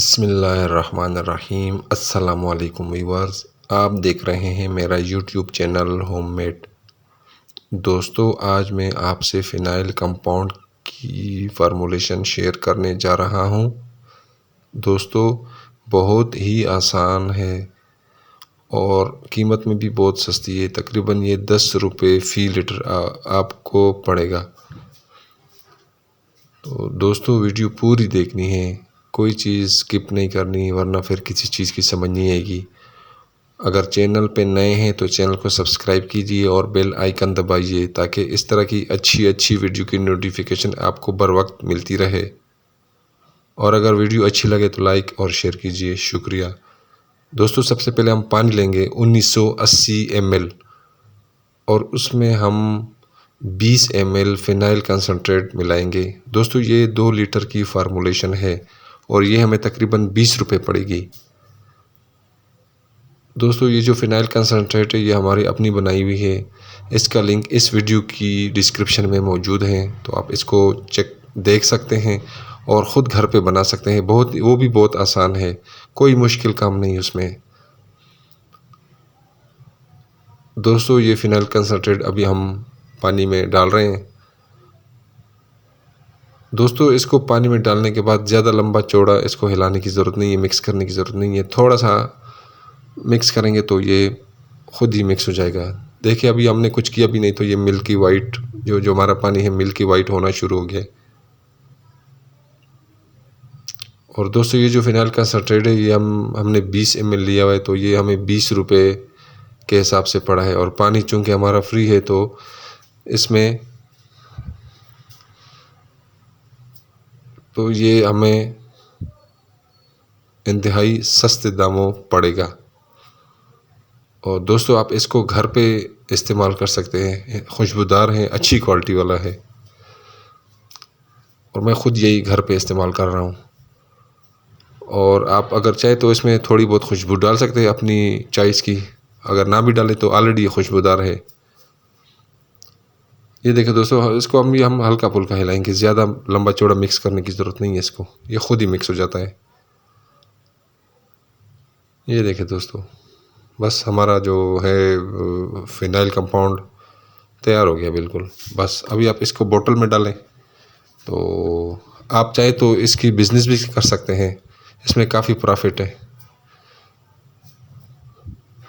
बिस्मिल्लाहिर्रहमानिर्रहीम। अस्सलामुअलैकुम व्यूअर्स, आप देख रहे हैं मेरा यूट्यूब चैनल होममेड। दोस्तों, आज मैं आपसे फ़िनाइल कंपाउंड की फार्मूलेशन शेयर करने जा रहा हूं। दोस्तों, बहुत ही आसान है और कीमत में भी बहुत सस्ती है। तकरीबन ये 10 रुपये फ़ी लीटर आपको पड़ेगा। तो दोस्तों, वीडियो पूरी देखनी है, कोई चीज़ स्किप नहीं करनी, वरना फिर किसी चीज़ की समझ नहीं आएगी। अगर चैनल पे नए हैं तो चैनल को सब्सक्राइब कीजिए और बेल आइकन दबाइए ताकि इस तरह की अच्छी वीडियो की नोटिफिकेशन आपको बर वक्त मिलती रहे। और अगर वीडियो अच्छी लगे तो लाइक और शेयर कीजिए। शुक्रिया। दोस्तों, सबसे पहले हम पानी लेंगे 1980 ml और उसमें हम 20 ml फ़िनाइल कंसनट्रेट मिलाएंगे। दोस्तों, ये 2 लीटर की फार्मूलेशन है और ये हमें तकरीबन 20 रुपये पड़ेगी। दोस्तों, ये जो फ़िनाइल कंसनट्रेट है ये हमारी अपनी बनाई हुई है। इसका लिंक इस वीडियो की डिस्क्रिप्शन में मौजूद है, तो आप इसको देख सकते हैं और ख़ुद घर पे बना सकते हैं। वो भी बहुत आसान है, कोई मुश्किल काम नहीं उसमें। दोस्तों, ये फ़िनाइल कंसनट्रेट अभी हम पानी में डाल रहे हैं। दोस्तों, इसको पानी में डालने के बाद ज़्यादा लंबा चौड़ा इसको हिलाने की ज़रूरत नहीं है, मिक्स करने की ज़रूरत नहीं है। थोड़ा सा मिक्स करेंगे तो ये खुद ही मिक्स हो जाएगा। देखिए, अभी हमने कुछ किया भी नहीं तो ये मिल्की वाइट जो हमारा पानी है मिल्की वाइट होना शुरू हो गया। और दोस्तों, ये जो फ़िनाइल कंसनट्रेट है ये हमने 20 ml लिया हुआ है, तो ये हमें 20 रुपये के हिसाब से पड़ा है। और पानी चूँकि हमारा फ्री है तो इसमें ये हमें इंतहाई सस्ते दामों पड़ेगा। और दोस्तों, आप इसको घर पे इस्तेमाल कर सकते हैं, खुशबूदार है, अच्छी क्वालिटी वाला है और मैं ख़ुद यही घर पे इस्तेमाल कर रहा हूँ। और आप अगर चाहे तो इसमें थोड़ी बहुत खुशबू डाल सकते हैं अपनी चॉइस की, अगर ना भी डालें तो ऑलरेडी ये खुशबूदार है। ये देखिए दोस्तों, इसको हम हल्का फुल्का हिलाएंगे, ज़्यादा लंबा चौड़ा मिक्स करने की ज़रूरत नहीं है इसको, ये खुद ही मिक्स हो जाता है। ये देखिए दोस्तों, बस हमारा जो है फ़िनाइल कंपाउंड तैयार हो गया बिल्कुल। बस अभी आप इसको बोतल में डालें, तो आप चाहे तो इसकी बिज़नेस भी कर सकते हैं, इसमें काफ़ी प्रॉफिट है।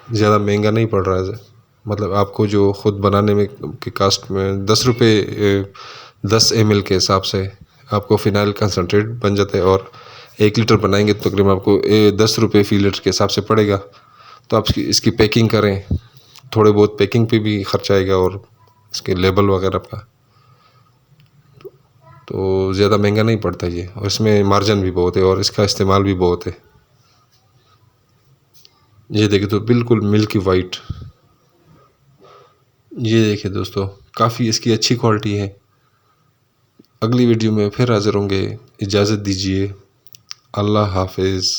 ज़्यादा महंगा नहीं पड़ रहा है, मतलब आपको जो ख़ुद बनाने में की कास्ट में 10 रुपये 10 ml के हिसाब से आपको फ़िनाइल कंसनट्रेट बन जाता है। और 1 लीटर बनाएंगे तो तकरीबन आपको 10 रुपये फ़ी लीटर के हिसाब से पड़ेगा। तो आप इसकी पैकिंग करें, थोड़े बहुत पैकिंग पे भी खर्चा आएगा और इसके लेबल वगैरह का, तो ज़्यादा महंगा नहीं पड़ता ये। और इसमें मार्जिन भी बहुत है और इसका इस्तेमाल भी बहुत है। ये देखिए तो बिल्कुल मिल्की वाइट। ये देखिए दोस्तों, काफ़ी इसकी अच्छी क्वालिटी है। अगली वीडियो में फिर हाज़िर होंगे, इजाज़त दीजिए। अल्लाह हाफ़िज़।